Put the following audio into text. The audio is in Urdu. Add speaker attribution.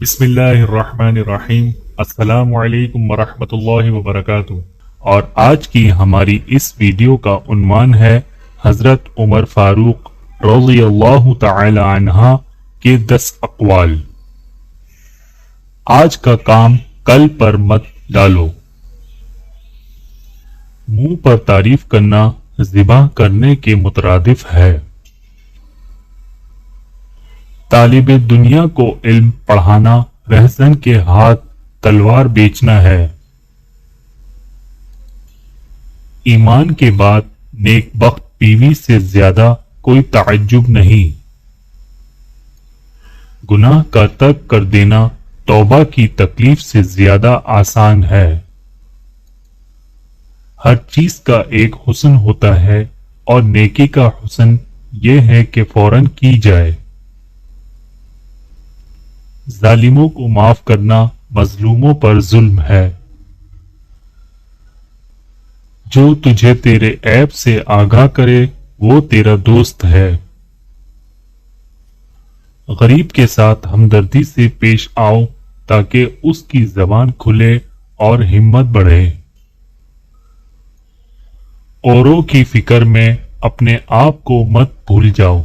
Speaker 1: بسم اللہ الرحمن الرحیم۔ السلام علیکم ورحمۃ اللہ وبرکاتہ۔ اور آج کی ہماری اس ویڈیو کا عنوان ہے حضرت عمر فاروق رضی اللہ تعالی عنہ کے 10 اقوال۔ آج کا کام کل پر مت ڈالو۔ منہ پر تعریف کرنا ذبح کرنے کے مترادف ہے۔ طالب دنیا کو علم پڑھانا رہزن کے ہاتھ تلوار بیچنا ہے۔ ایمان کے بعد نیک بخت بیوی سے زیادہ کوئی تعجب نہیں۔ گناہ کا ترک کر دینا توبہ کی تکلیف سے زیادہ آسان ہے۔ ہر چیز کا ایک حسن ہوتا ہے اور نیکی کا حسن یہ ہے کہ فوراً کی جائے۔ ظالموں کو معاف کرنا مظلوموں پر ظلم ہے۔ جو تجھے تیرے عیب سے آگاہ کرے وہ تیرا دوست ہے۔ غریب کے ساتھ ہمدردی سے پیش آؤ تاکہ اس کی زبان کھلے اور ہمت بڑھے۔ اوروں کی فکر میں اپنے آپ کو مت بھول جاؤ۔